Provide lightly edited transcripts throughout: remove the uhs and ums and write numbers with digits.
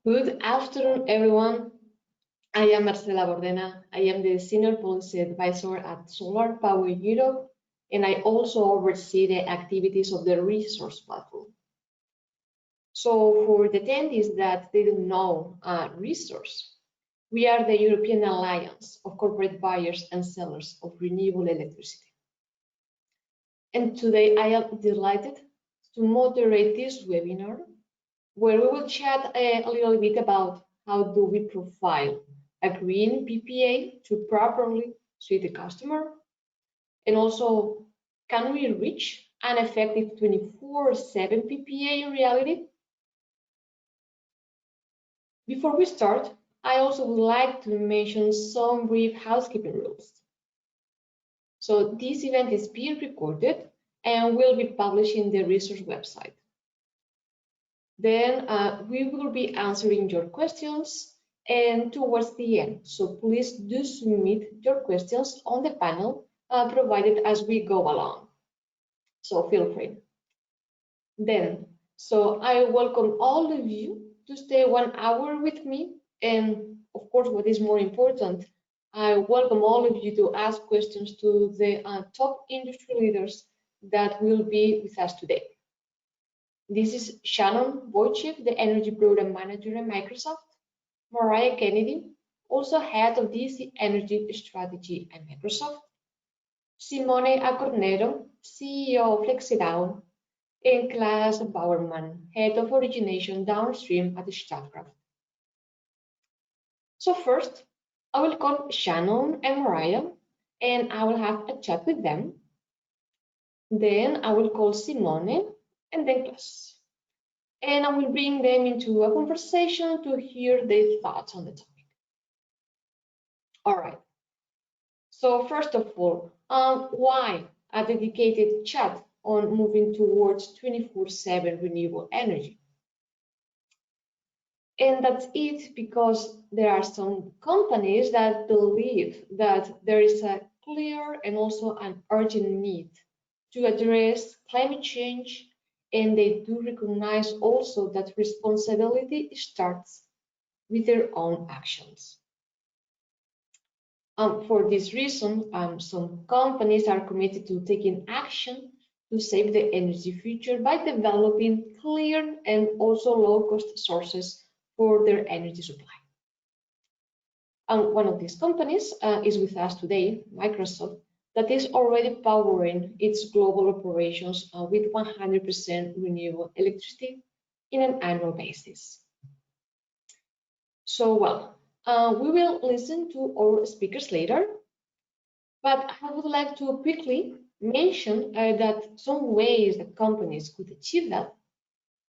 Good afternoon, everyone. I am Merce Labordena. I am the Senior Policy Advisor at SolarPower Europe, and I also oversee the activities of the resource platform. So for the attendees that didn't know resource, we are the European Alliance of Corporate Buyers and Sellers of Renewable Electricity. And today I am delighted to moderate this webinar, where we will chat a little bit about how do we profile a green PPA to properly suit the customer, and also can we reach an effective 24/7 PPA in reality? Before we start, I also would like to mention some brief housekeeping rules. So this event is being recorded and will be published in the resource website. Then we will be answering your questions and towards the end. So please do submit your questions on the panel provided as we go along. So feel free. Then, so I welcome all of you to stay 1 hour with me. And of course, what is more important, I welcome all of you to ask questions to the top industry leaders that will be with us today. This is Shannon, Wojcik, the Energy Program Manager at Microsoft, Mariah Kennedy, also Head of DC Energy Strategy at Microsoft, Simone Accornero, CEO of FLexiDAO, and Klaas Bauermann, Head of Origination Downstream at Statkraft. So first, I will call Shannon and Mariah, and I will have a chat with them. Then I will call Simone, and then Klaas. And I will bring them into a conversation to hear their thoughts on the topic. All right. So first of all, why a dedicated chat on moving towards 24/7 renewable energy? And that's it because there are some companies that believe that there is a clear and also an urgent need to address climate change, and they do recognize also that responsibility starts with their own actions. For this reason, some companies are committed to taking action to save the energy future by developing clear and also low-cost sources for their energy supply. One of these companies is with us today, Microsoft, that is already powering its global operations with 100% renewable electricity in an annual basis. So, well, we will listen to our speakers later, but I would like to quickly mention that some ways that companies could achieve that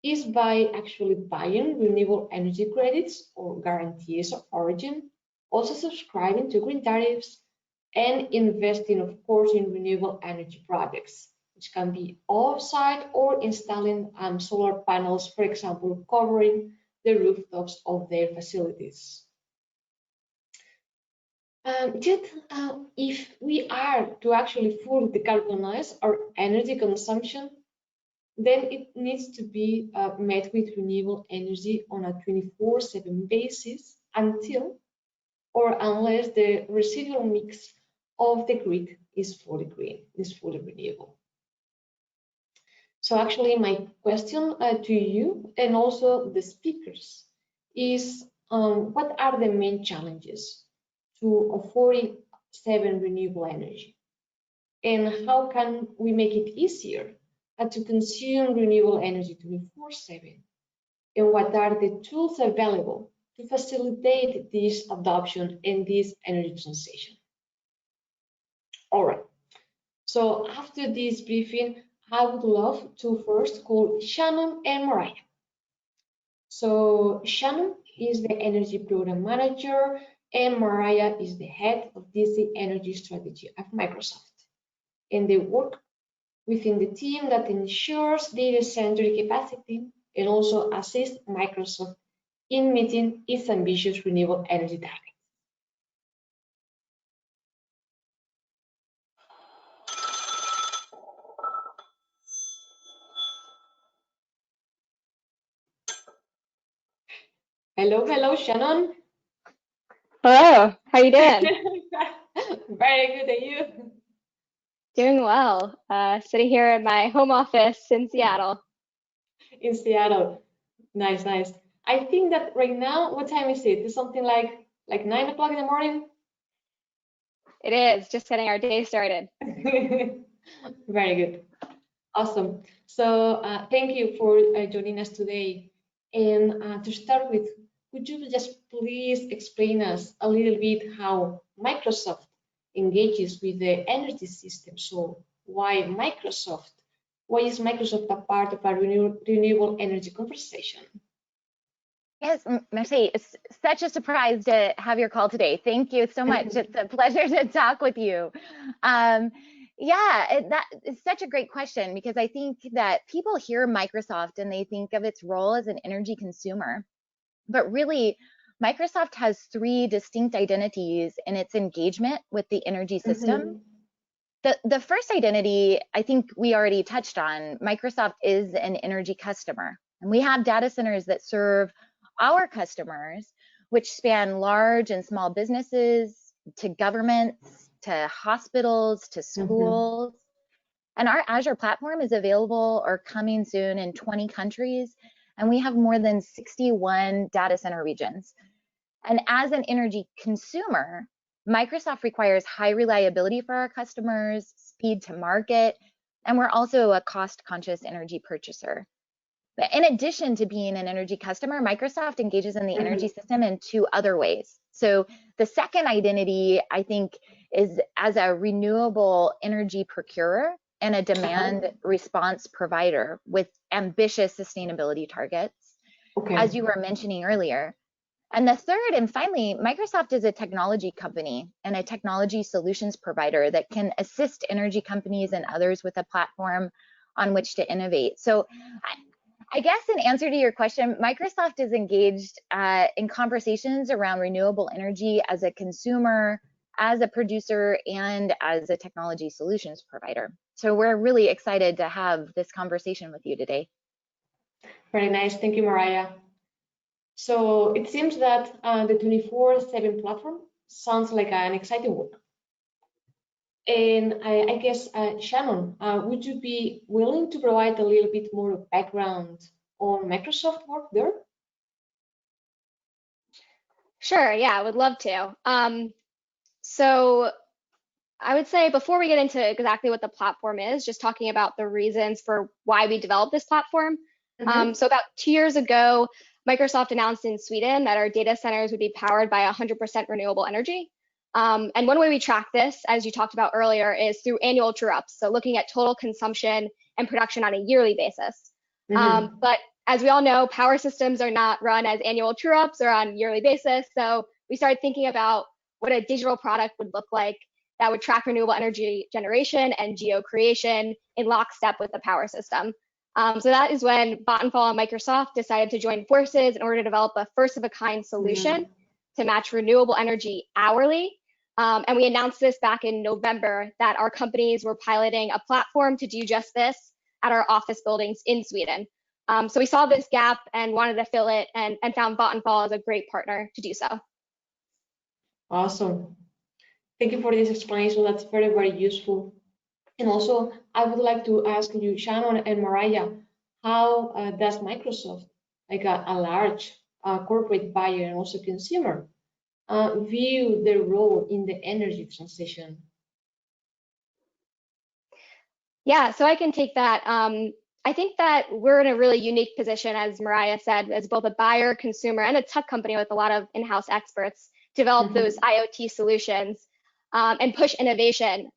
is by actually buying renewable energy credits or guarantees of origin, also subscribing to green tariffs, and investing, of course, in renewable energy projects, which can be off-site or installing solar panels, for example, covering the rooftops of their facilities. Yet, if we are to actually fully decarbonize our energy consumption, then it needs to be met with renewable energy on a 24/7 basis until or unless the residual mix of the grid is fully green, is fully renewable. So actually my question to you and also the speakers is what are the main challenges to 47 renewable energy, and how can we make it easier to consume renewable energy 24/7, and what are the tools available to facilitate this adoption and this energy transition? All right, so after this briefing, I would love to first call Shannon and Mariah. So Shannon is the Energy Program Manager, and Mariah is the Head of DC Energy Strategy at Microsoft. And they work within the team that ensures data center capacity and also assist Microsoft in meeting its ambitious renewable energy targets. Hello, hello, Shannon. Hello, how you doing? Very good, and you? Doing well. Sitting here in my home office in Seattle. In Seattle. Nice, nice. I think that right now, what time is it? It's something like 9 o'clock in the morning. It is just getting our day started. Very good. Awesome. So thank you for joining us today. And to start with, could you just please explain us a little bit how Microsoft engages with the energy system? So why Microsoft? Why is Microsoft a part of our renewable energy conversation? Yes, Merce, it's such a surprise to have your call today. Thank you so much. It's a pleasure to talk with you. Um, that is such a great question because I think that people hear Microsoft and they think of its role as an energy consumer. But really, Microsoft has three distinct identities in its engagement with the energy system. Mhm. The first identity, I think we already touched on. Microsoft is an energy customer, and we have data centers that serve our customers, which span large and small businesses, to governments, to hospitals, to Mhm. schools. And our Azure platform is available or coming soon in 20 countries, and we have more than 61 data center regions. And as an energy consumer, Microsoft requires high reliability for our customers, speed to market, and we're also a cost-conscious energy purchaser. But in addition to being an energy customer, Microsoft engages in the energy Mhm. system in two other ways. So the second identity, I think, is as a renewable energy procurer and a Uh-huh. demand response provider with ambitious sustainability targets, as Okay. you were mentioning earlier. And the third, and finally, Microsoft is a technology company and a technology solutions provider that can assist energy companies and others with a platform on which to innovate. So I guess in answer to your question, Microsoft is engaged in conversations around renewable energy as a consumer, as a producer, and as a technology solutions provider. So we're really excited to have this conversation with you today. Very nice. Thank you, Mariah. So it seems that the 24/7 platform sounds like an exciting one. And I guess, Shannon, would you be willing to provide a little bit more background on Microsoft work there? Sure, yeah, I would love to. So I would say before we get into exactly what the platform is, just talking about the reasons for why we developed this platform. Mm-hmm. So about 2 years ago, Microsoft announced in Sweden that our data centers would be powered by 100% renewable energy. And one way we track this, as you talked about earlier, is through annual true-ups. So looking at total consumption and production on a yearly basis. Mm-hmm. But as we all know, power systems are not run as annual true-ups or on a yearly basis. So we started thinking about what a digital product would look like that would track renewable energy generation and geo creation in lockstep with the power system. So that is when Vattenfall and Microsoft decided to join forces in order to develop a first of a kind solution Mm-hmm. to match renewable energy hourly. And we announced this back in November that our companies were piloting a platform to do just this at our office buildings in Sweden. So we saw this gap and wanted to fill it and found Vattenfall as a great partner to do so. Awesome. Thank you for this explanation. That's very, very useful. And also, I would like to ask you, Shannon and Mariah, how does Microsoft, like a large corporate buyer and also consumer, view their role in the energy transition? Yeah, so I can take that. I think that we're in a really unique position, as Mariah said, as both a buyer, consumer, and a tech company with a lot of in-house experts, develop those Mm-hmm. IoT solutions and push innovation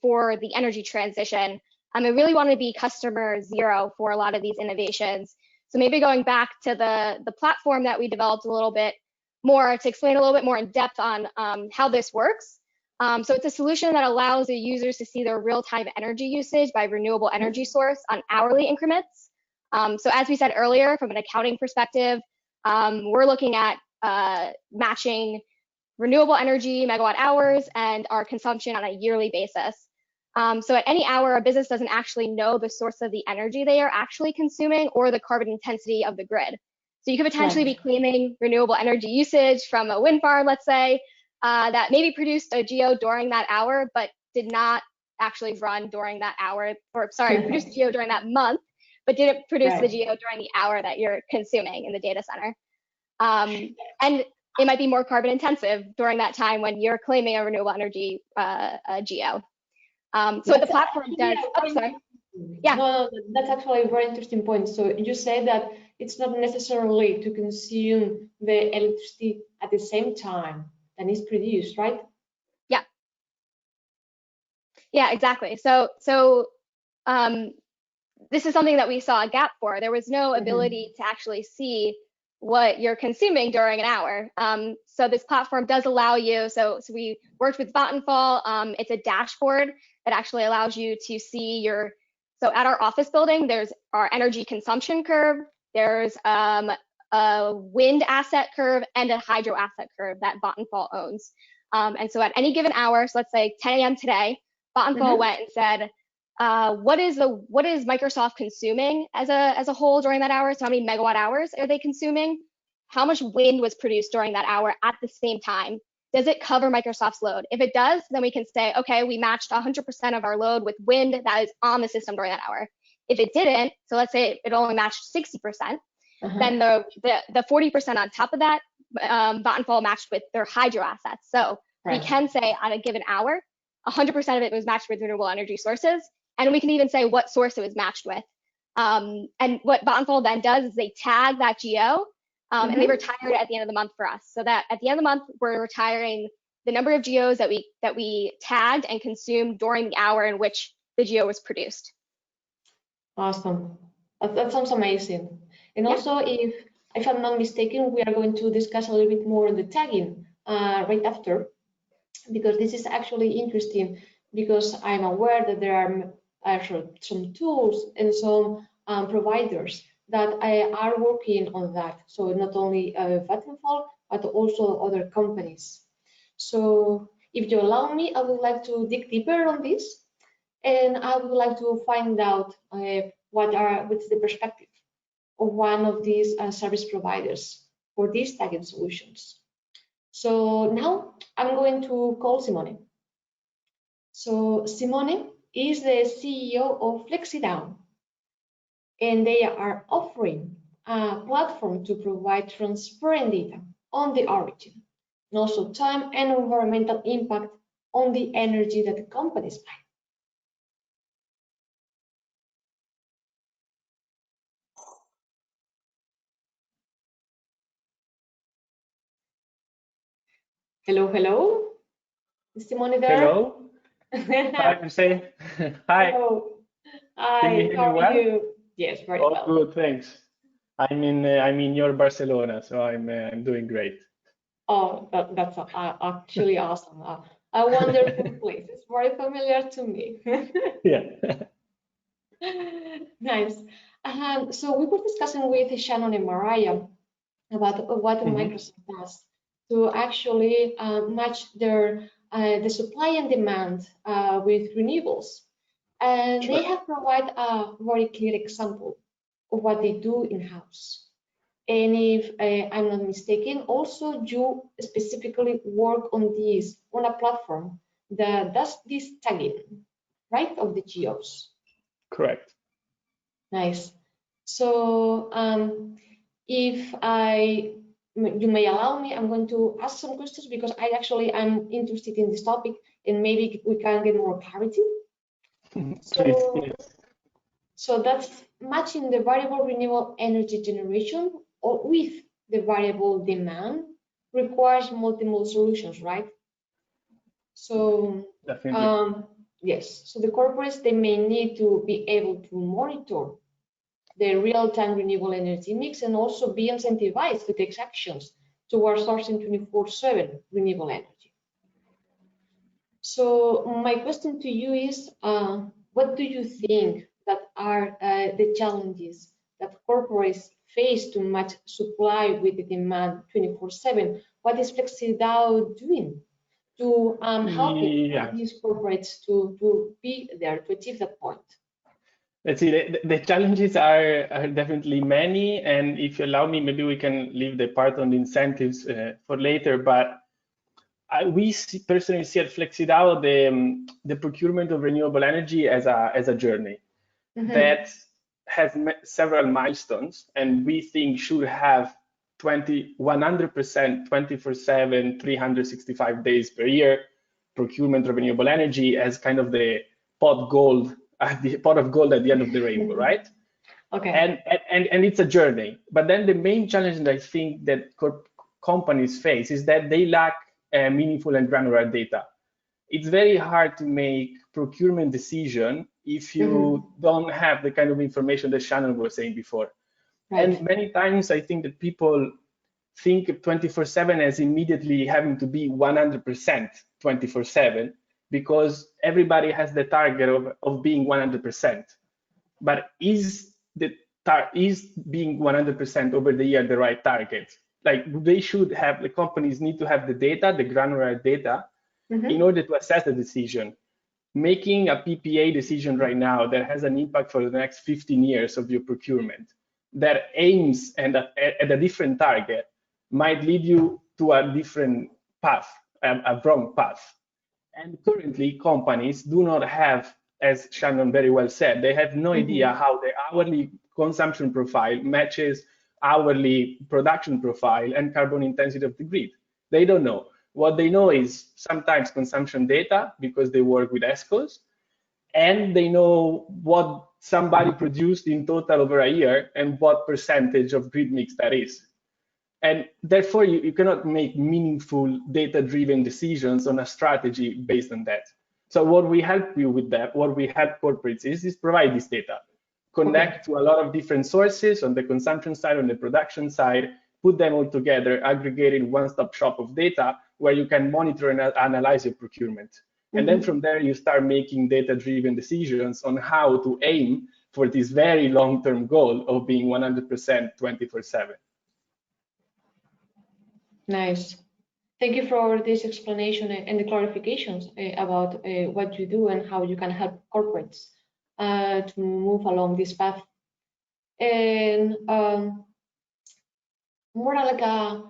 for the energy transition. I really want to be customer zero for a lot of these innovations. So maybe going back to the platform that we developed a little bit more to explain a little bit more in depth on how this works. So it's a solution that allows the users to see their real-time energy usage by renewable energy source on hourly increments. So as we said earlier, from an accounting perspective, we're looking at matching renewable energy megawatt hours and our consumption on a yearly basis. So at any hour, a business doesn't actually know the source of the energy they are actually consuming or the carbon intensity of the grid. So you could potentially Right. be claiming renewable energy usage from a wind farm, let's say, that maybe produced a geo during that hour, but did not actually run during that hour, or sorry, produced a geo during that month, but didn't produce the Right. geo during the hour that you're consuming in the data center. And it might be more carbon intensive during that time when you're claiming a renewable energy geo. So what the platform does, oh, sorry. Yeah. No, that's actually a very interesting point. So you say that it's not necessarily to consume the electricity at the same time that is produced, right? Yeah. Yeah, exactly. So this is something that we saw a gap for. There was no ability to actually see what you're consuming during an hour. So this platform does allow you, so we worked with Vattenfall. It's a dashboard that actually allows you to see your, so at our office building, there's our energy consumption curve, there's a wind asset curve and a hydro asset curve that Vattenfall owns. And so at any given hour, so let's say 10 a.m. today, Vattenfall went and said, what is Microsoft consuming as a whole during that hour? So how many megawatt hours are they consuming? How much wind was produced during that hour at the same time? Does it cover Microsoft's load? If it does, then we can say, okay, we matched 100% of our load with wind that is on the system during that hour. If it didn't, so let's say it only matched 60%, then the 40% on top of that, Vattenfall matched with their hydro assets. So we can say on a given hour, 100% of it was matched with renewable energy sources. And we can even say what source it was matched with. And what Vattenfall then does is they tag that geo and they retire it at the end of the month for us. So that at the end of the month, we're retiring the number of geos that we tagged and consumed during the hour in which the geo was produced. Awesome. That sounds amazing. And also, if I'm not mistaken, we are going to discuss a little bit more on the tagging right after, because this is actually interesting, because I'm aware that there are some tools and some providers that are working on that. So not only Vattenfall, but also other companies. So if you allow me, I would like to dig deeper on this, and I would like to find out what's the perspective of one of these service providers for these tagging solutions. So now I'm going to call Simone. So Simone is the CEO of FLexiDAO, and they are offering a platform to provide transparent data on the origin, and also time and environmental impact on the energy that the companies buy. Hello, hello. Is Simone there? Hello. Hi, Merce. Hi. Hello. Can Hi, you hear how me are well? you? Yes, very Oh, well. good, thanks. I'm in your Barcelona, so I'm doing great. Oh, that's actually awesome. A wonderful place. It's very familiar to me. Yeah. Nice. So we were discussing with Shannon and Mariah about what Microsoft does to actually match their the supply and demand with renewables. And they have provided a very clear example of what they do in-house. And if I'm not mistaken, also you specifically work on this on a platform that does this tagging, right, of the geos. Correct. Nice. So if you may allow me, I'm going to ask some questions because I'm interested in this topic, and maybe we can get more clarity. So that's matching the variable renewable energy generation or with the variable demand requires multiple solutions, right? So yes, so the corporates, they may need to be able to monitor the real-time renewable energy mix and also be incentivized to take actions towards sourcing 24/7 renewable energy. So my question to you is, what do you think that are the challenges that corporates face to match supply with the demand 24/7? What is FlexiDAO doing to help these corporates to be there to achieve that point? Let's see, the challenges are definitely many, and if you allow me, maybe we can leave the part on the incentives for later. But personally see at FlexiDAO the procurement of renewable energy as a journey that has several milestones, and we think should have 100%, 24/7, 365 days per year procurement of renewable energy as kind of the pot of gold at the end of the rainbow, right? Okay. And it's a journey. But then the main challenge that I think that companies face is that they lack meaningful and granular data. It's very hard to make procurement decision if you don't have the kind of information that Shannon was saying before. Right. And many times I think that people think 24/7 as immediately having to be 100% 24/7, because everybody has the target of being 100%. But is being 100% over the year the right target? Like, they should have, the companies need to have the data, the granular data, in order to assess the decision. Making a PPA decision right now that has an impact for the next 15 years of your procurement, that aims at a different target, might lead you to a different path, a wrong path. And currently, companies do not have, as Shannon very well said, they have no idea how the hourly consumption profile matches hourly production profile and carbon intensity of the grid. They don't know. What they know is sometimes consumption data, because they work with ESCOs, and they know what somebody produced in total over a year and what percentage of grid mix that is. And therefore, you cannot make meaningful data-driven decisions on a strategy based on that. So what we help you with that, what we help corporates is provide this data, connect to a lot of different sources on the consumption side, on the production side, put them all together, aggregated one-stop shop of data where you can monitor and analyze your procurement. And then from there, you start making data-driven decisions on how to aim for this very long-term goal of being 100% 24/7. Nice. Thank you for this explanation and the clarifications about what you do and how you can help corporates to move along this path. And more like a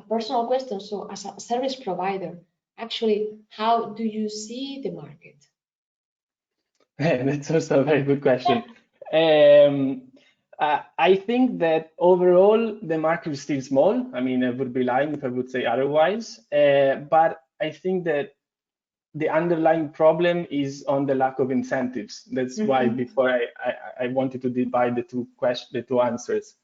personal question. So as a service provider, actually, how do you see the market? That's also a very good question. I think that overall the market is still small. I mean, I would be lying if I would say otherwise. But I think that the underlying problem is on the lack of incentives. That's why before I wanted to divide the two answers.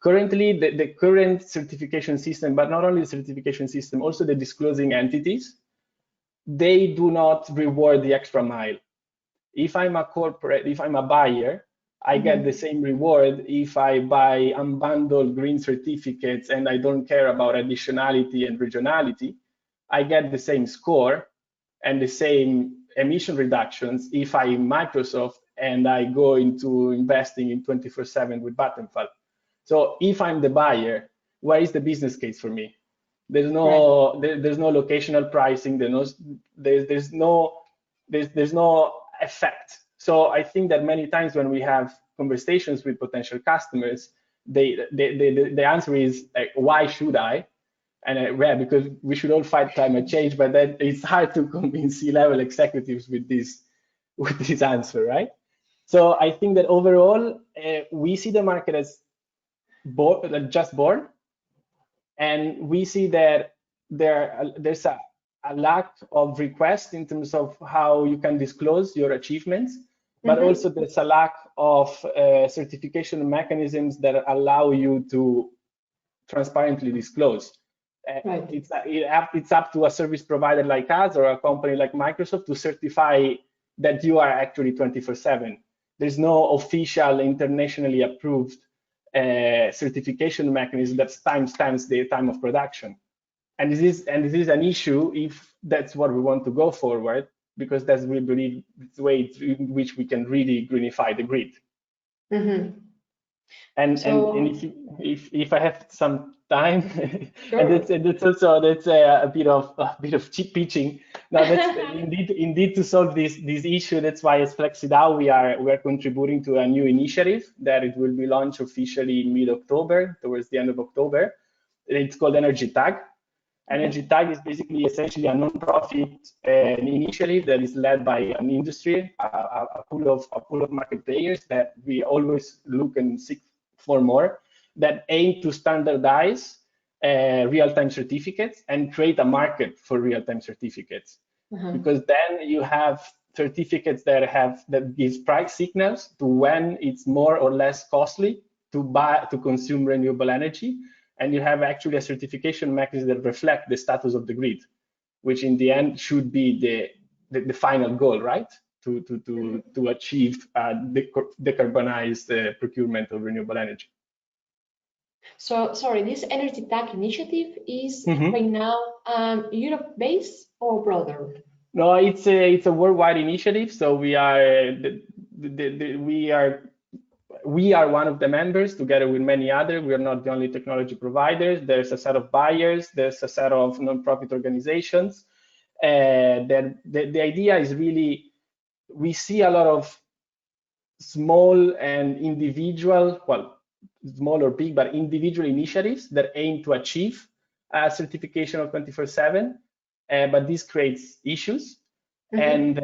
Currently, the current certification system, but not only the certification system, also the disclosing entities, they do not reward the extra mile. If I'm a corporate, if I'm a buyer, I get the same reward if I buy unbundled green certificates and I don't care about additionality and regionality. I get the same score and the same emission reductions if I'm Microsoft and I go into investing in 24/7 with Vattenfall. So if I'm the buyer, where is the business case for me? There's no there's no locational pricing. There's no effect. So I think that many times when we have conversations with potential customers, the answer is why should I? And because we should all fight climate change, but then it's hard to convince C-level executives with this answer, right? So I think that overall we see the market as just born, and we see that there's a lack of request in terms of how you can disclose your achievements, but also there's a lack of certification mechanisms that allow you to transparently disclose. It's up to a service provider like us or a company like Microsoft to certify that you are actually 24/7. There's no official internationally approved certification mechanism that timestamps the time of production. And this is an issue if that's what we want to go forward, because that's, we believe, the way in which we can really greenify the grid. And So, and if I have some time, sure. and that's also a bit of cheap pitching. Now that's indeed to solve this issue. That's why as FLexiDAO we are contributing to a new initiative that it will be launched officially in mid-October, towards the end of October. It's called Energy Tag. Energy Tag is basically essentially a non-profit initiative that is led by an industry, a pool of market players that we always look and seek for more, that aim to standardize real-time certificates and create a market for real-time certificates. Because then you have certificates that gives price signals to when it's more or less costly to consume renewable energy. And you have actually a certification mechanism that reflect the status of the grid, which in the end should be the final goal, right? To achieve decarbonized procurement of renewable energy. So, sorry, this Energy Tag initiative is right now Europe-based or broader? No, it's a worldwide initiative. So we are one of the members together with many others. We are not the only technology providers. There's a set of buyers. There's a set of non-profit organizations. The idea is really, we see a lot of small and individual, well, small or big, but individual initiatives that aim to achieve a certification of 24/7. But this creates issues. And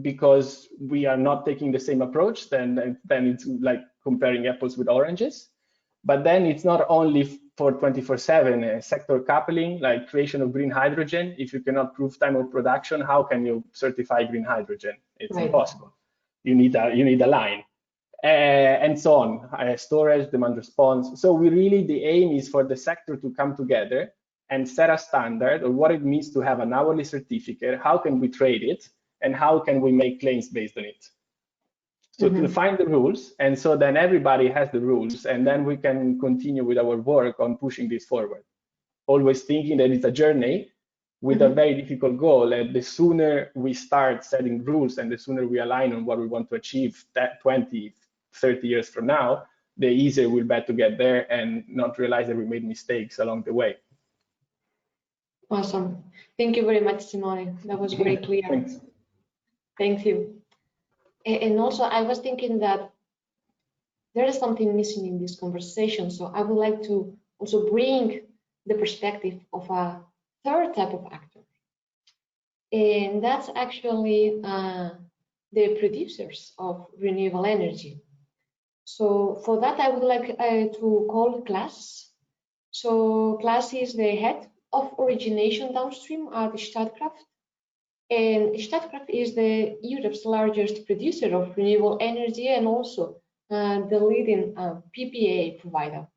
because we are not taking the same approach, then it's like comparing apples with oranges. But then it's not only for 24/7 sector coupling, like creation of green hydrogen. If you cannot prove time of production, how can you certify green hydrogen? It's impossible. You need a line, and so on. Storage, demand response. So the aim is for the sector to come together and set a standard of what it means to have an hourly certificate, how can we trade it, and how can we make claims based on it. So to define the rules, and so then everybody has the rules, and then we can continue with our work on pushing this forward. Always thinking that it's a journey with a very difficult goal, and the sooner we start setting rules and the sooner we align on what we want to achieve that 20, 30 years from now, the easier we'll be to get there and not realize that we made mistakes along the way. Awesome. Thank you very much, Simone. That was very clear. Thanks. Thank you. And also, I was thinking that there is something missing in this conversation. So I would like to also bring the perspective of a third type of actor. And that's actually the producers of renewable energy. So for that, I would like to call Klaas. So Klaas is the head of Origination Downstream at Statkraft. And Statkraft is the Europe's largest producer of renewable energy and also the leading PPA provider.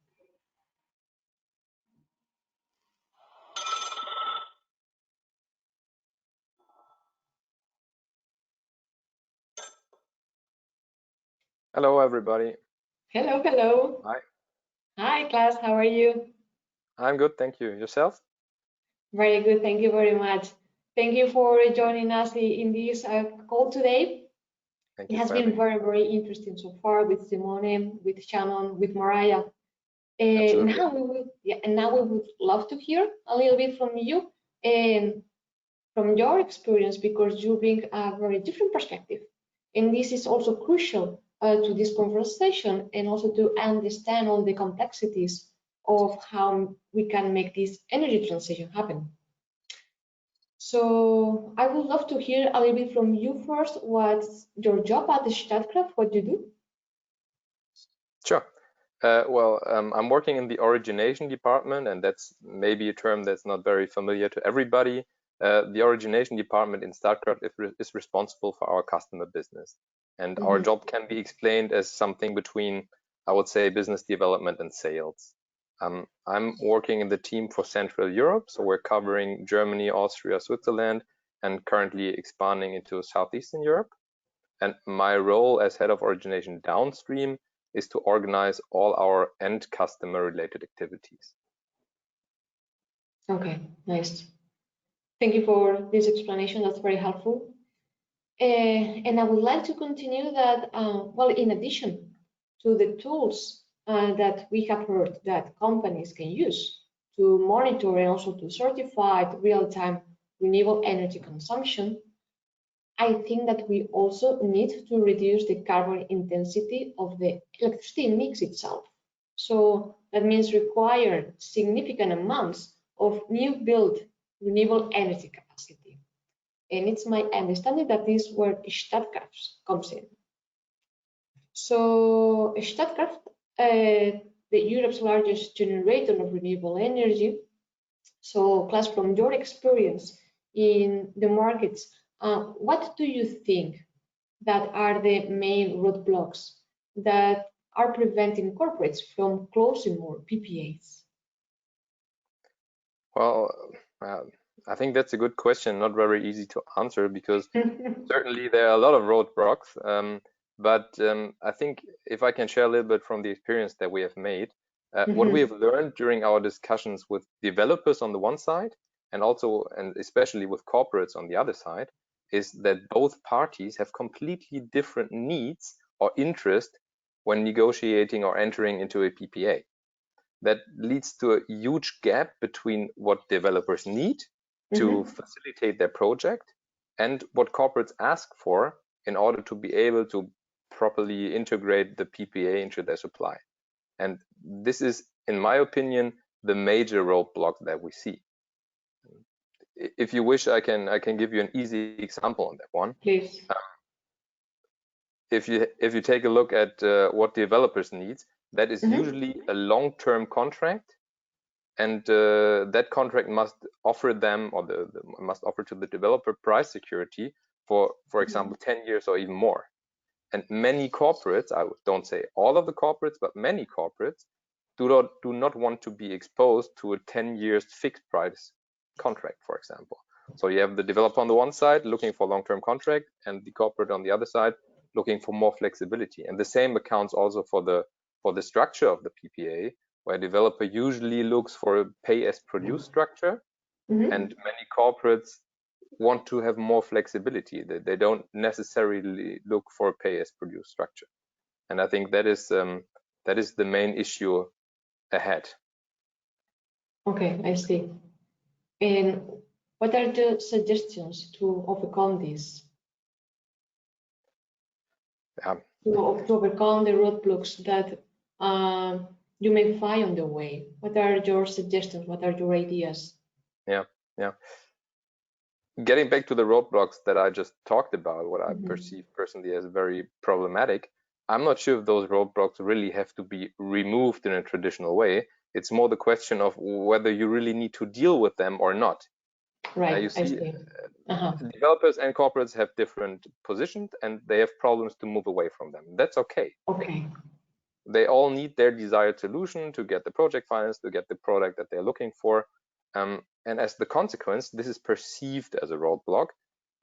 Hello, everybody. Hello, hello. Hi. Hi, Klaas. How are you? I'm good, thank you. Yourself? Very good. Thank you very much. Thank you for joining us in this call today. It has been very, very interesting so far with Simone, with Shannon, with Mariah. Now we would love to hear a little bit from you and from your experience, because you bring a very different perspective. And this is also crucial to this conversation, and also to understand all the complexities of how we can make this energy transition happen. So I would love to hear a little bit from you first. What's your job at the Statkraft? What do you do? Sure. I'm working in the origination department, and that's maybe a term that's not very familiar to everybody. The origination department in Statkraft is responsible for our customer business. And our job can be explained as something between, I would say, business development and sales. I'm working in the team for Central Europe, so we're covering Germany, Austria, Switzerland, and currently expanding into Southeastern Europe. And my role as head of Origination Downstream is to organize all our end customer related activities. Okay, nice. Thank you for this explanation. That's very helpful. And I would like to continue that, well, in addition to the tools that we have heard that companies can use to monitor and also to certify the real-time renewable energy consumption, I think that we also need to reduce the carbon intensity of the electricity mix itself. So that means require significant amounts of new build renewable energy capacity. And it's my understanding that this is where Statkraft comes in. So Statkraft, the Europe's largest generator of renewable energy. So Klaas, from your experience in the markets, what do you think that are the main roadblocks that are preventing corporates from closing more PPAs? Well, I think that's a good question, not very easy to answer, because certainly there are a lot of roadblocks. But I think if I can share a little bit from the experience that we have made, what we have learned during our discussions with developers on the one side, and especially with corporates on the other side, is that both parties have completely different needs or interest when negotiating or entering into a PPA. That leads to a huge gap between what developers need to facilitate their project and what corporates ask for in order to be able to properly integrate the PPA into their supply. And this is, in my opinion, the major roadblock that we see. If you wish, I can give you an easy example on that one. Please. If you take a look at what developers need, that is usually a long-term contract, and that contract must offer them, or must offer to the developer, price security for example, 10 years or even more. And many corporates, I don't say all of the corporates, but many corporates do not want to be exposed to a 10 years fixed price contract, for example. So you have the developer on the one side looking for long-term contract, and the corporate on the other side looking for more flexibility. And the same accounts also for the structure of the PPA, where a developer usually looks for a pay-as-produced structure, and many corporates want to have more flexibility. They don't necessarily look for a pay-as-produced structure. And I think that is the main issue ahead. Okay, I see. And what are the suggestions to overcome this? To overcome the roadblocks that you may find on the way. What are your suggestions? What are your ideas? Yeah. Getting back to the roadblocks that I just talked about, what I perceive personally as very problematic, I'm not sure if those roadblocks really have to be removed in a traditional way. It's more the question of whether you really need to deal with them or not. Right. You see, developers and corporates have different positions, and they have problems to move away from them. That's okay. They all need their desired solution to get the project financed, to get the product that they're looking for. And as the consequence, this is perceived as a roadblock.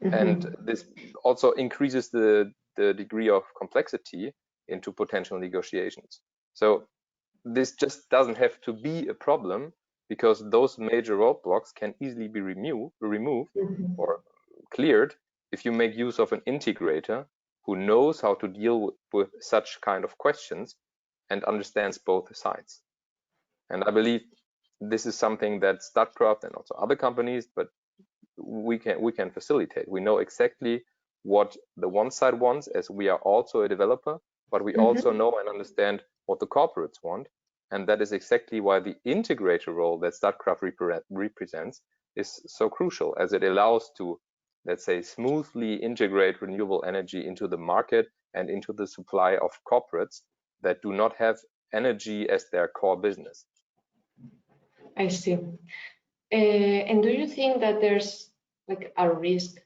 And this also increases the degree of complexity into potential negotiations. So this just doesn't have to be a problem, because those major roadblocks can easily be removed or cleared if you make use of an integrator who knows how to deal with such kind of questions and understands both sides. And I believe this is something that Statkraft and also other companies, but we can facilitate. We know exactly what the one side wants, as we are also a developer, but we also know and understand what the corporates want. And that is exactly why the integrator role that Statkraft represents is so crucial, as it allows to, let's say, smoothly integrate renewable energy into the market and into the supply of corporates that do not have energy as their core business. I see. And do you think that there's like a risk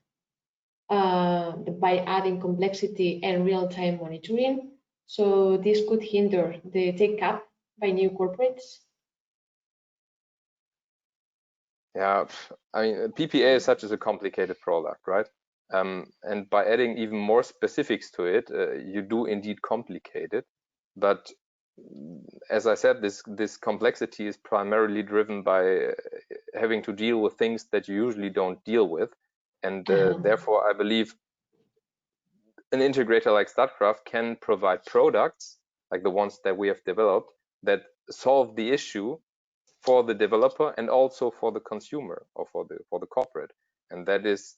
by adding complexity and real-time monitoring? So this could hinder the take-up by new corporates? Yeah, I mean, PPA is such as a complicated product, right? And by adding even more specifics to it, you do indeed complicate it. But as I said, this complexity is primarily driven by having to deal with things that you usually don't deal with. And therefore, I believe an integrator like Statkraft can provide products like the ones that we have developed, that solve the issue for the developer and also for the consumer or for the corporate. And that is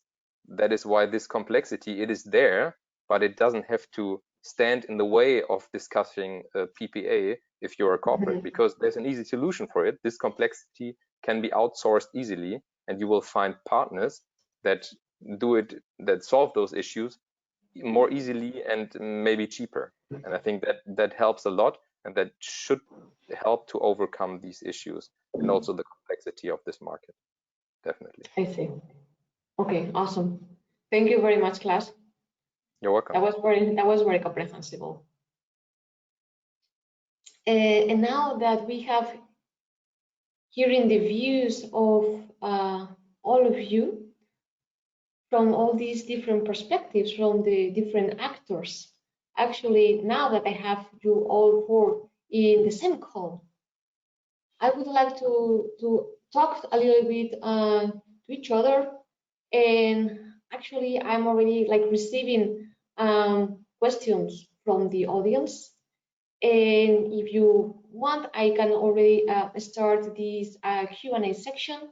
why this complexity, it is there, but it doesn't have to stand in the way of discussing a PPA if you're a corporate, because there's an easy solution for it. This complexity can be outsourced easily, and you will find partners that do it, that solve those issues more easily and maybe cheaper. And I think that helps a lot, and that should help to overcome these issues and also the complexity of this market. Definitely. I see. Okay, awesome. Thank you very much, Klaas. You're welcome. That was very comprehensible. And now that we have hearing the views of all of you from all these different perspectives, from the different actors, actually, now that I have you all four in the same call, I would like to talk a little bit to each other. And actually, I'm already like receiving questions from the audience. And if you want, I can already start this Q&A section.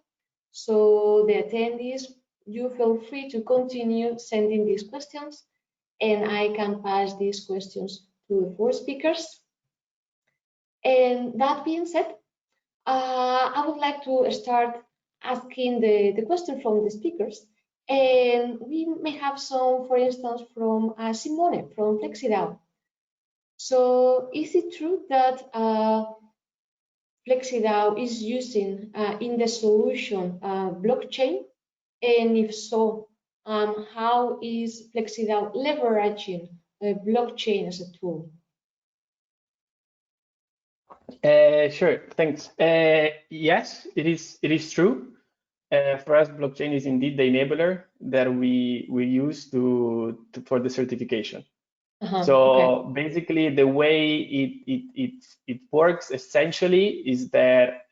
So the attendees, you feel free to continue sending these questions, and I can pass these questions to the four speakers. And that being said, I would like to start asking the question from the speakers. And we may have some, for instance, from Simone from FLexiDAO. So is it true that FLexiDAO is using in the solution blockchain? And if so, how is FLexiDAO leveraging blockchain as a tool? Sure, thanks. Yes, it is true. For us, blockchain is indeed the enabler that we use for the certification. So basically, the way it works essentially is that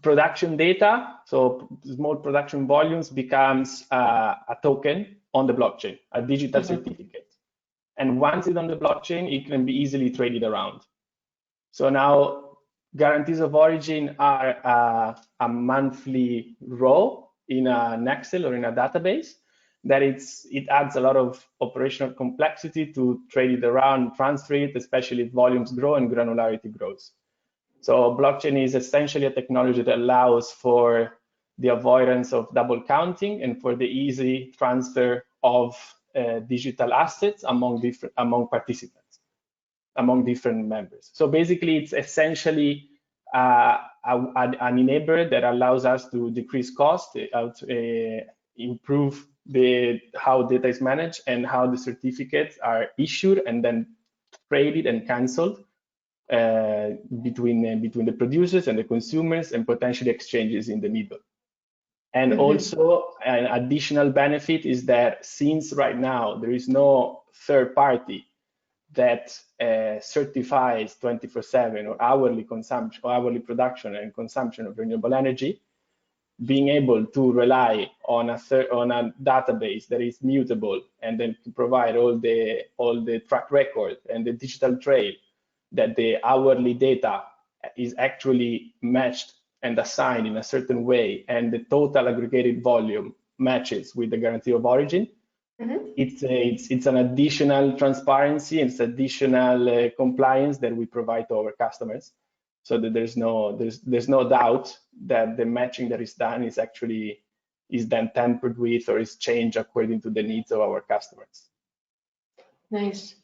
production data, so small production volumes, becomes a token on the blockchain, a digital certificate. And once it's on the blockchain, it can be easily traded around. So now guarantees of origin are a monthly row in an Excel or in a database that it adds a lot of operational complexity to trade it around, transfer it, especially if volumes grow and granularity grows. So blockchain is essentially a technology that allows for the avoidance of double counting and for the easy transfer of digital assets among participants, among different members. So basically, it's essentially an enabler that allows us to decrease cost, improve how data is managed and how the certificates are issued and then traded and canceled between the producers and the consumers, and potentially exchanges in the middle. And also an additional benefit is that since right now there is no third party that certifies 24/7 or hourly consumption or hourly production and consumption of renewable energy, being able to rely on a database that is mutable and then to provide all the track record and the digital trail that the hourly data is actually matched and assigned in a certain way, and the total aggregated volume matches with the guarantee of origin. It's an additional transparency, and it's additional compliance that we provide to our customers, so that there's no doubt that the matching that is done is then tampered with or is changed according to the needs of our customers. Nice.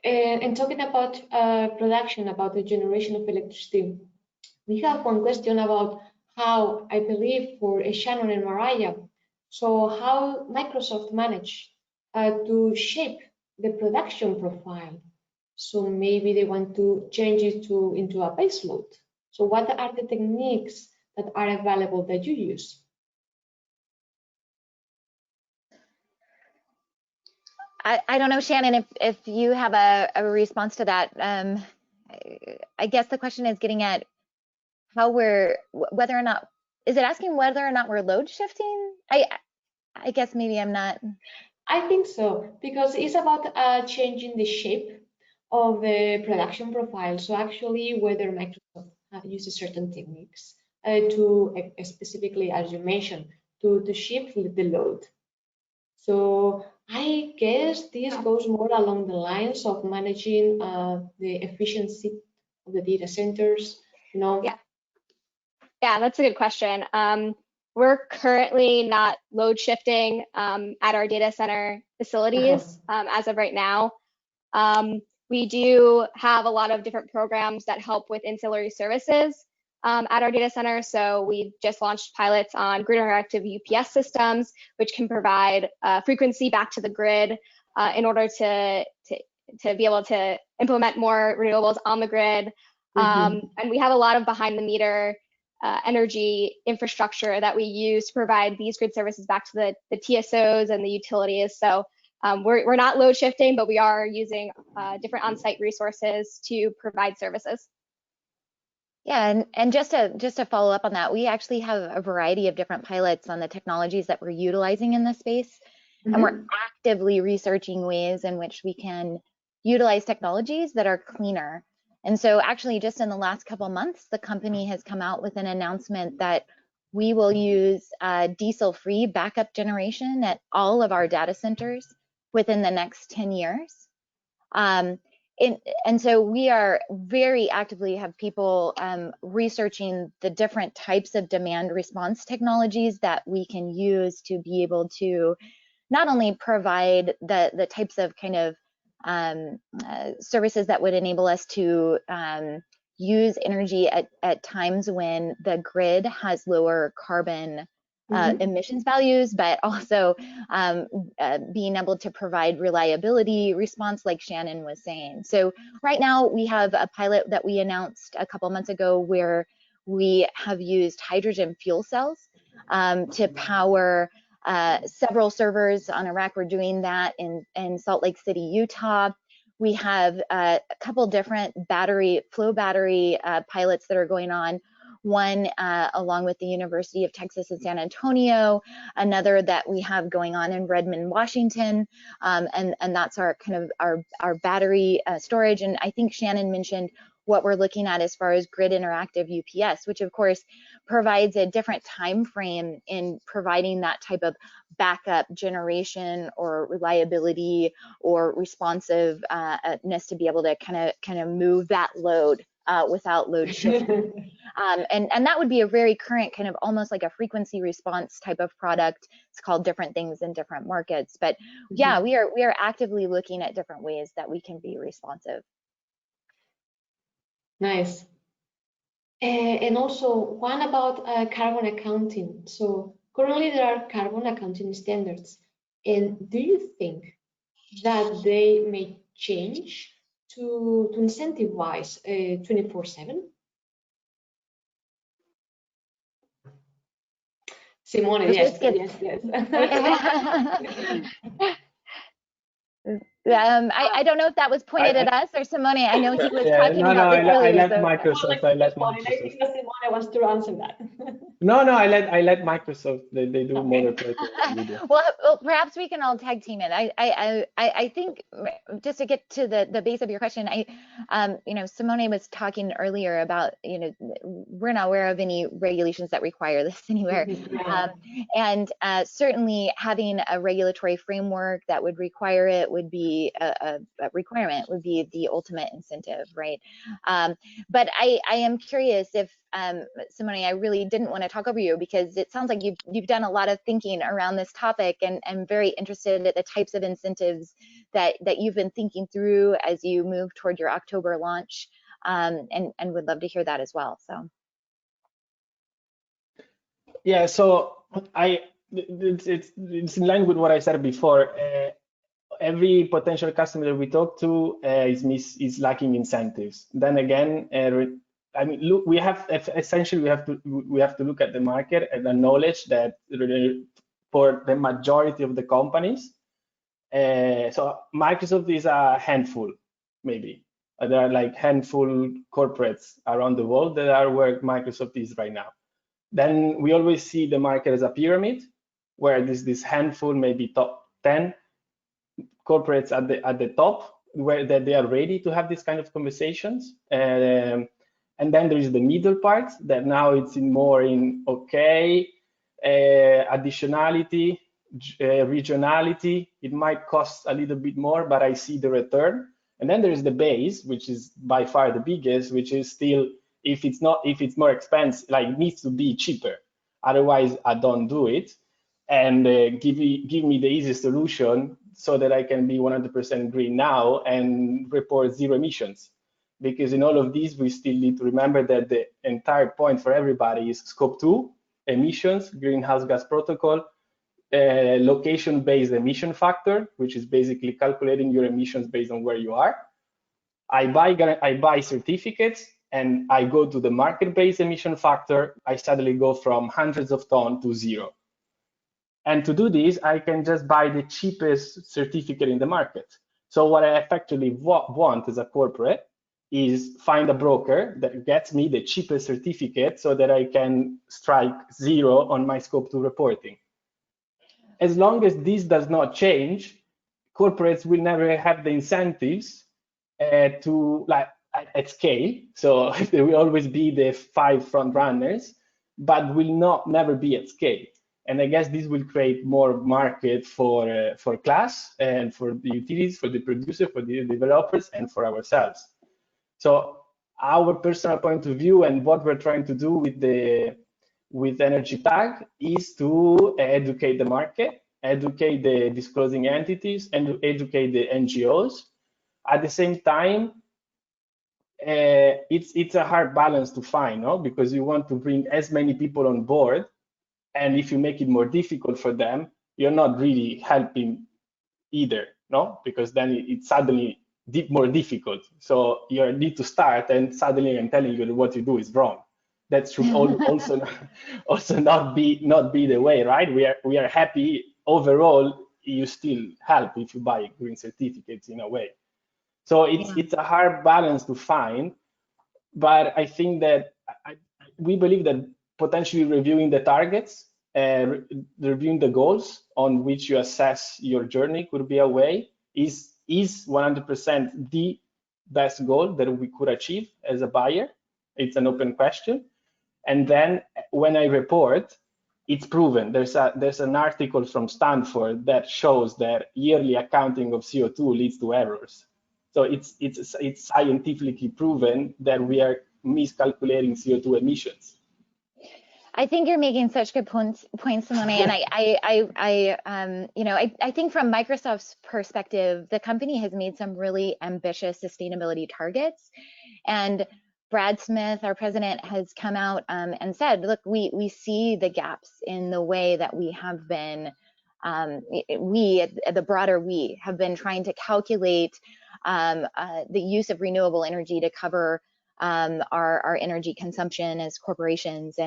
And talking about production, about the generation of electricity, we have one question about how, I believe, for Shannon and Mariah, so how Microsoft managed to shape the production profile. So maybe they want to change it into a base load. So what are the techniques that are available that you use? I don't know, Shannon, if you have a response to that. I guess the question is getting at how whether or not, is it asking whether or not we're load shifting? I guess maybe I'm not. I think so, because it's about changing the shape of the production profile. So actually, whether Microsoft uses certain techniques to specifically, as you mentioned, to shift the load. So I guess this goes more along the lines of managing the efficiency of the data centers. You know. Yeah, that's a good question. We're currently not load shifting at our data center facilities as of right now. We do have a lot of different programs that help with ancillary services at our data center. So we just launched pilots on grid interactive UPS systems, which can provide frequency back to the grid in order to be able to implement more renewables on the grid. And we have a lot of behind the meter energy infrastructure that we use to provide these grid services back to the TSOs and the utilities. So we're not load shifting, but we are using different on-site resources to provide services. Yeah, and just to follow up on that, we actually have a variety of different pilots on the technologies that we're utilizing in this space, and we're actively researching ways in which we can utilize technologies that are cleaner. And so actually just in the last couple of months, the company has come out with an announcement that we will use diesel-free backup generation at all of our data centers within the next 10 years. And so we are very actively have people researching the different types of demand response technologies that we can use to be able to not only provide the types of kind of services that would enable us to use energy at times when the grid has lower carbon emissions values, but also being able to provide reliability response like Shannon was saying. So right now we have a pilot that we announced a couple months ago where we have used hydrogen fuel cells to power several servers on a rack. We're doing that in Salt Lake City, Utah. We have a couple different flow battery pilots that are going on. One along with the University of Texas in San Antonio, another that we have going on in Redmond, Washington, and that's our kind of our battery storage. And I think Shannon mentioned what we're looking at as far as grid interactive UPS, which of course provides a different time frame in providing that type of backup generation or reliability or responsiveness to be able to kind of move that load without load shifting. And that would be a very current kind of almost like a frequency response type of product. It's called different things in different markets, but yeah, we are actively looking at different ways that we can be responsive. Nice. And also one about carbon accounting. So currently there are carbon accounting standards, and do you think that they may change to incentivize 24/7? Simone, yes. I don't know if that was pointed at us or Simone. I know he was talking about this earlier. I let Microsoft. I let Microsoft. Maybe Simone wants to answer that. No, I let Microsoft. They do more video. Well, perhaps we can all tag team it. I think just to get to the base of your question, you know, Simone was talking earlier about, you know, we're not aware of any regulations that require this anywhere, and certainly having a regulatory framework that would require it would be a requirement, would be the ultimate incentive, right? But I am curious if Simone, I really didn't want to talk over you because it sounds like you've done a lot of thinking around this topic, and I'm very interested in the types of incentives that you've been thinking through as you move toward your October launch, and would love to hear that as well. So yeah, so it's in line with what I said before. Every potential customer we talk to is lacking incentives. Then again, I mean, look, we have to look at the market and acknowledge that for the majority of the companies, so Microsoft is a handful, maybe. There are like handful corporates around the world that are where Microsoft is right now. Then we always see the market as a pyramid, where this handful, maybe top 10 corporates at the top, that they are ready to have this kind of conversations. And then there is the middle part that now it's more in okay, additionality, regionality. It might cost a little bit more, but I see the return. And then there is the base, which is by far the biggest, which is still, if it's more expensive, like it needs to be cheaper. Otherwise, I don't do it. And give me the easiest solution so that I can be 100% green now and report 0 emissions. Because in all of these, we still need to remember that the entire point for everybody is scope 2 emissions, greenhouse gas protocol, location-based emission factor, which is basically calculating your emissions based on where you are. I buy certificates and I go to the market-based emission factor. I suddenly go from hundreds of tons to 0. And to do this, I can just buy the cheapest certificate in the market. So what I effectively want as a corporate is find a broker that gets me the cheapest certificate so that I can strike 0 on my scope 2 reporting. As long as this does not change, corporates will never have the incentives to like at scale. So there will always be the 5 front runners, but will never be at scale. And I guess this will create more market for Klaas and for the utilities, for the producer, for the developers, and for ourselves. So our personal point of view and what we're trying to do with Energy Tag is to educate the market, educate the disclosing entities, and educate the NGOs. At the same time, it's a hard balance to find, no? Because you want to bring as many people on board, and if you make it more difficult for them, you're not really helping either, no? Because then it's suddenly more difficult. So you need to start, and suddenly I'm telling you that what you do is wrong. That should also not be the way, right? We are happy overall. You still help if you buy green certificates in a way. So it's a hard balance to find, but I think that we believe that potentially reviewing the targets, reviewing the goals on which you assess your journey could be a way. Is 100% the best goal that we could achieve as a buyer? It's an open question. And then when I report, it's proven. There's an article from Stanford that shows that yearly accounting of CO2 leads to errors. So it's scientifically proven that we are miscalculating CO2 emissions. I think you're making such good points, Simone. And I think from Microsoft's perspective, the company has made some really ambitious sustainability targets. And Brad Smith, our president, has come out and said, look, we see the gaps in the way that we have been, the broader we have been trying to calculate the use of renewable energy to cover our energy consumption as corporations.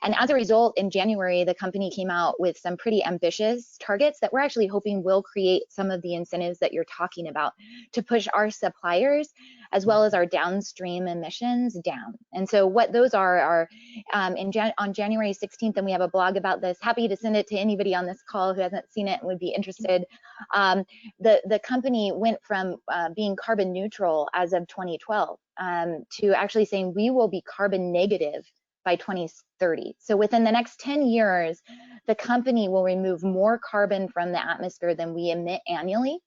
And as a result, in January, the company came out with some pretty ambitious targets that we're actually hoping will create some of the incentives that you're talking about to push our suppliers as well as our downstream emissions down. And so what those are on January 16th, and we have a blog about this, happy to send it to anybody on this call who hasn't seen it and would be interested. The company went from being carbon neutral as of 2012 to actually saying we will be carbon negative by 2030. So within the next 10 years, the company will remove more carbon from the atmosphere than we emit annually.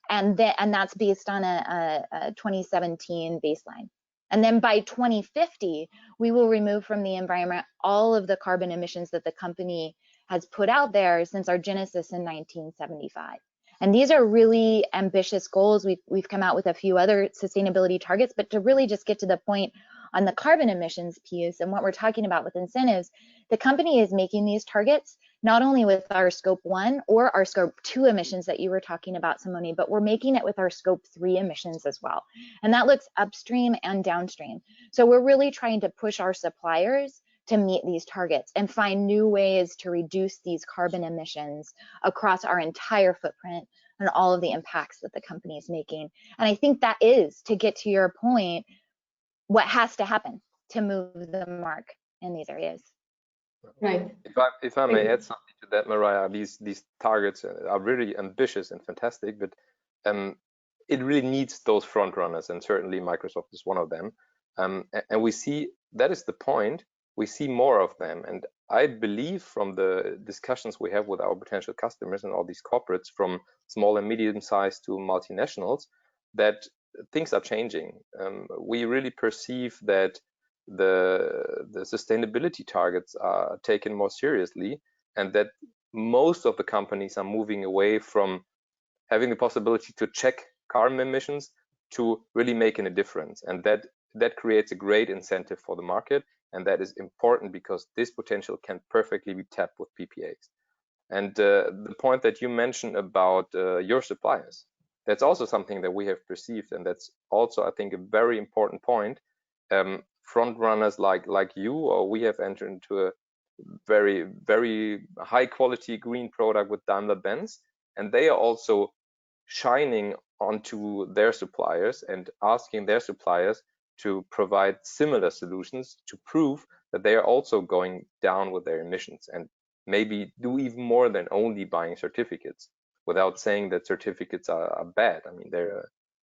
And that's based on a 2017 baseline. And then by 2050, we will remove from the environment all of the carbon emissions that the company has put out there since our genesis in 1975. And these are really ambitious goals. We've come out with a few other sustainability targets, but to really just get to the point on the carbon emissions piece and what we're talking about with incentives, the company is making these targets not only with our scope 1 or our scope 2 emissions that you were talking about, Simone, but we're making it with our scope 3 emissions as well. And that looks upstream and downstream. So we're really trying to push our suppliers to meet these targets and find new ways to reduce these carbon emissions across our entire footprint and all of the impacts that the company is making. And I think that is, to get to your point, what has to happen to move the mark in these areas. Right. If I may add something to that, Mariah, these targets are really ambitious and fantastic, but it really needs those front runners, and certainly Microsoft is one of them. And we see that is the point. We see more of them, and I believe from the discussions we have with our potential customers and all these corporates, from small and medium sized to multinationals, that things are changing. We really perceive that the sustainability targets are taken more seriously, and that most of the companies are moving away from having the possibility to check carbon emissions to really making a difference. And that creates a great incentive for the market, and that is important because this potential can perfectly be tapped with PPAs. And the point that you mentioned about your suppliers, that's also something that we have perceived, and that's also, I think, a very important point. Front runners like you or we have entered into a very, very high quality green product with Daimler-Benz, and they are also shining onto their suppliers and asking their suppliers to provide similar solutions to prove that they are also going down with their emissions, and maybe do even more than only buying certificates, without saying that certificates are bad. I mean, they're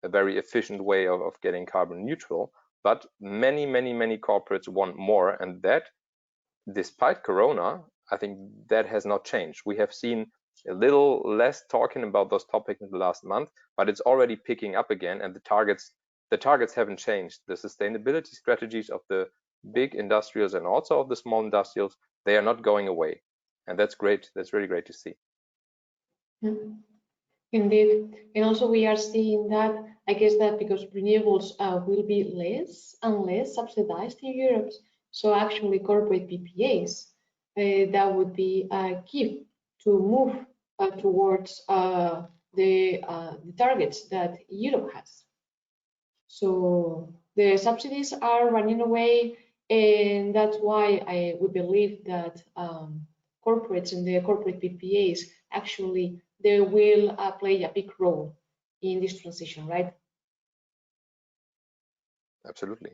a very efficient way of getting carbon neutral, but many corporates want more, and that, despite Corona, I think that has not changed. We have seen a little less talking about those topics in the last month, but it's already picking up again, and the targets haven't changed. The sustainability strategies of the big industrials and also of the small industrials, they are not going away, and that's great. That's really great to see. Indeed, and also we are seeing that, I guess that because renewables will be less and less subsidized in Europe, so actually corporate PPAs, that would be key to move towards the targets that Europe has. So the subsidies are running away, and that's why we believe that corporates and the corporate PPAs actually they will play a big role in this transition, right? Absolutely.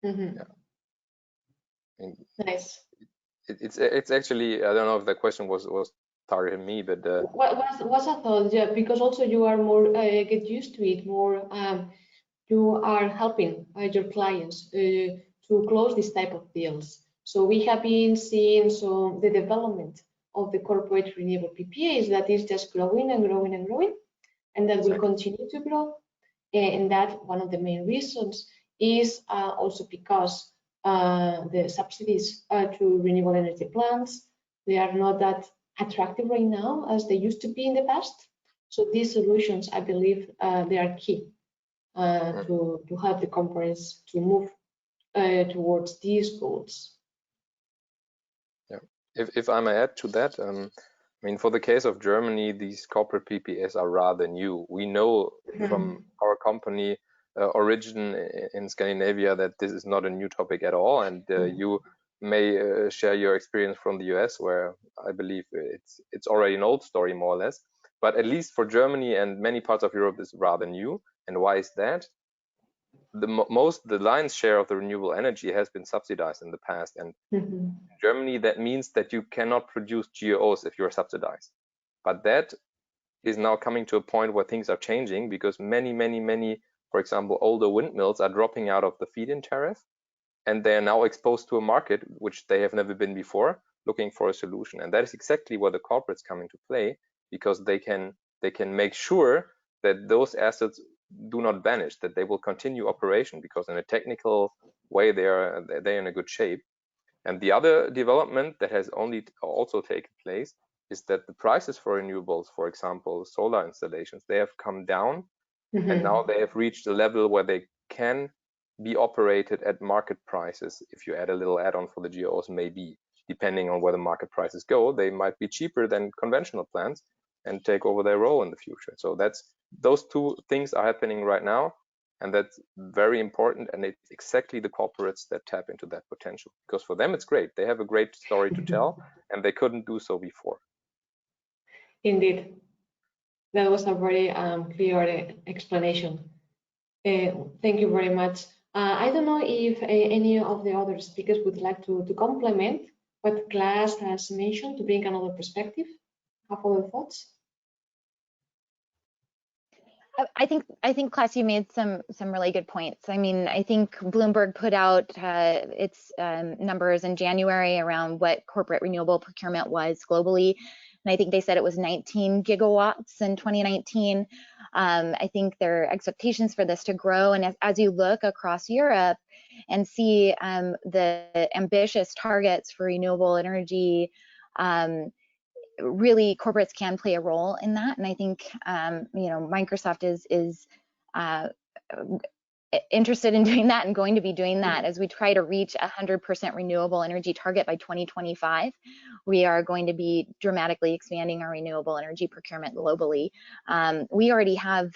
Mm-hmm. Yeah. Nice. It's actually, I don't know if the question was targeting me, but what's a thought? Yeah, because also you are more get used to it more. You are helping your clients to close this type of deals. So we have been seeing the development of the corporate renewable PPAs that is just growing and growing and growing, and that will continue to grow. And that one of the main reasons is also because the subsidies to renewable energy plants, they are not that attractive right now as they used to be in the past. So these solutions, I believe, they are key to help the companies to move towards these goals. Yeah, if I may add to that, I mean, for the case of Germany, these corporate PPAs are rather new. We know from our company Origin in Scandinavia that this is not a new topic at all, and you may share your experience from the US, where I believe it's already an old story more or less. But at least for Germany and many parts of Europe, is rather new. And why is that? The lion's share of the renewable energy has been subsidized in the past, and in Germany that means that you cannot produce GEOs if you're subsidized. But that is now coming to a point where things are changing, because many, for example, older windmills are dropping out of the feed-in tariff, and they are now exposed to a market which they have never been before, looking for a solution. And that is exactly where the corporates come into play, because they can make sure that those assets do not vanish, that they will continue operation, because in a technical way they're in a good shape. And the other development that has also taken place is that the prices for renewables, for example, solar installations, they have come down, and now they have reached a level where they can be operated at market prices. If you add a little add-on for the GEOs, maybe, depending on where the market prices go, they might be cheaper than conventional plants and take over their role in the future. So those two things are happening right now, and that's very important, and it's exactly the corporates that tap into that potential, because for them it's great. They have a great story to tell, and they couldn't do so before. Indeed, that was a very clear explanation. Thank you very much. I don't know if any of the other speakers would like to complement what Klaas has mentioned, to bring another perspective. Have other thoughts? I think Klaas, you made some really good points. I mean, I think Bloomberg put out its numbers in January around what corporate renewable procurement was globally, and I think they said it was 19 gigawatts in 2019. I think there are expectations for this to grow, and as you look across Europe and see the ambitious targets for renewable energy, really corporates can play a role in that. And I think, you know, Microsoft is interested in doing that and going to be doing that as we try to reach 100% renewable energy target by 2025. We are going to be dramatically expanding our renewable energy procurement globally. We already have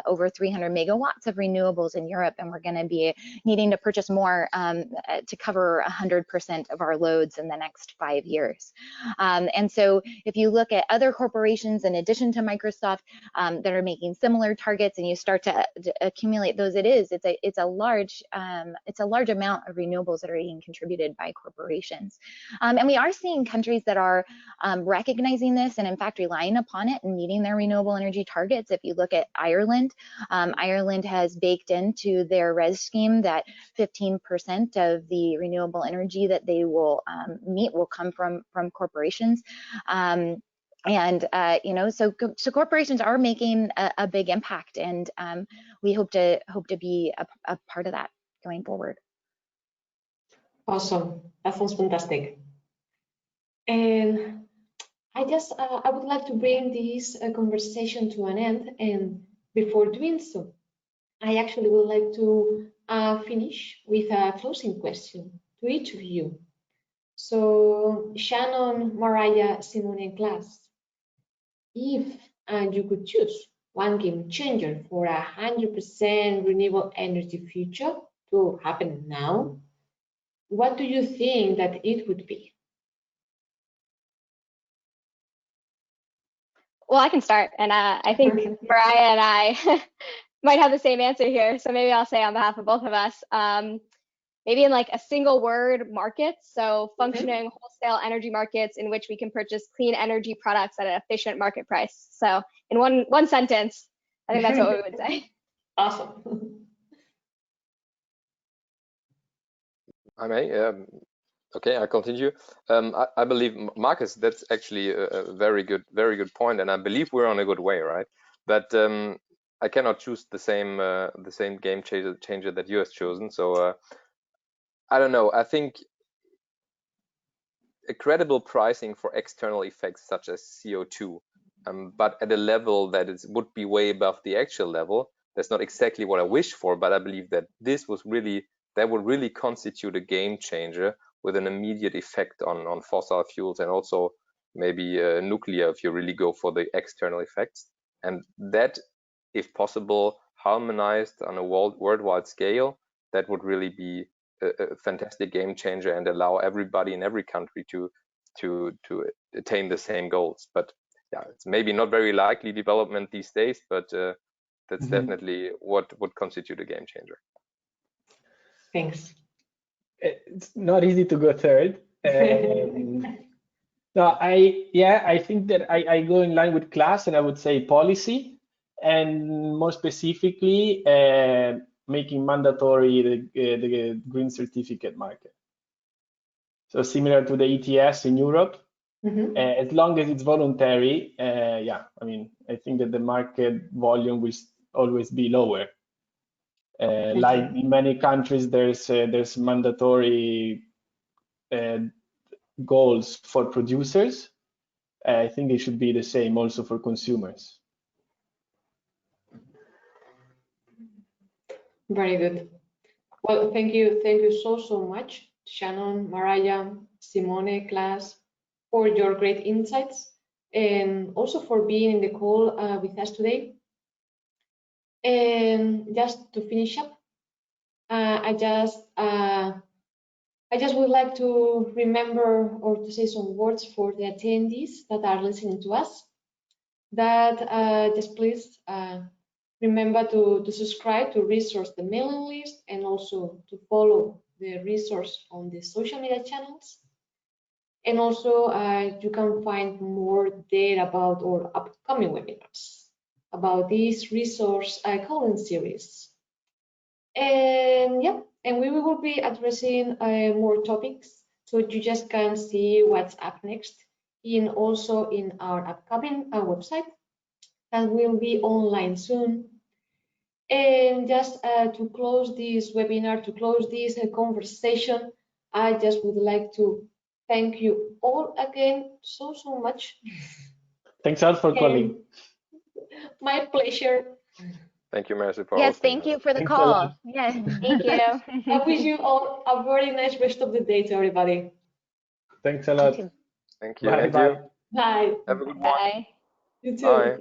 over 300 megawatts of renewables in Europe, and we're going to be needing to purchase more to cover 100% of our loads in the next 5 years. And so if you look at other corporations in addition to Microsoft that are making similar targets, and you start to accumulate those, it's a large amount of renewables that are being contributed by corporations. And we are seeing countries that are recognizing this and in fact relying upon it and meeting their renewable energy targets. If you look at Ireland, Ireland has baked into their RES scheme that 15% of the renewable energy that they will meet will come from corporations. And you know, so corporations are making a big impact, and we hope to be a part of that going forward. Awesome, that sounds fantastic. And I would like to bring this conversation to an end, and before doing so, I actually would like to finish with a closing question to each of you. So Shannon, Mariah, Simone, and Klaas, if you could choose one game changer for 100% renewable energy future to happen now, what do you think that it would be? Well, I can start, and I think Mariah and I might have the same answer here, so maybe I'll say on behalf of both of us. Maybe in like a single word markets, so functioning wholesale energy markets in which we can purchase clean energy products at an efficient market price. So in one sentence, I think that's what we would say. Awesome. I may. Okay, I continue. I believe, Marcus, that's actually a very good point, and I believe we're on a good way, right? But I cannot choose the same game changer that you have chosen. So I don't know. I think a credible pricing for external effects such as CO2, but at a level that would be way above the actual level. That's not exactly what I wish for, but I believe that that would really constitute a game changer with an immediate effect on fossil fuels and also maybe nuclear if you really go for the external effects. And that, if possible, harmonized on a worldwide scale, that would really be a fantastic game changer and allow everybody in every country to attain the same goals. But yeah, it's maybe not very likely development these days, but that's definitely what would constitute a game changer. Thanks. It's not easy to go third. No, I think that I go in line with Klaas, and I would say policy, and more specifically making mandatory the green certificate market. So similar to the ETS in Europe, as long as it's voluntary, yeah, I mean, I think that the market volume will always be lower. Like in many countries, there's mandatory goals for producers. I think it should be the same also for consumers. Very good. Well, thank you so much, Shannon, Mariah, Simone, Klaas, for your great insights and also for being in the call with us today. And just to finish up, I just would like to remember or to say some words for the attendees that are listening to us. That just please remember to subscribe to resource the mailing list and also to follow the resource on the social media channels. And also you can find more data about our upcoming webinars. about this resource calling series. And yeah, and we will be addressing more topics, so you just can see what's up next, and also in our upcoming website that will be online soon. And just to close this webinar, to close this conversation, I just would like to thank you all again so much. Thanks all for calling. My pleasure. Thank you, Merce, for Yes, hosting thank us. you for the Thanks a call. lot. Yeah. Thank you. I wish you all a very nice rest of the day to everybody. Thanks a lot. too. Thank you. Bye And bye. you. Bye. Have a good one. Bye. You too. Bye.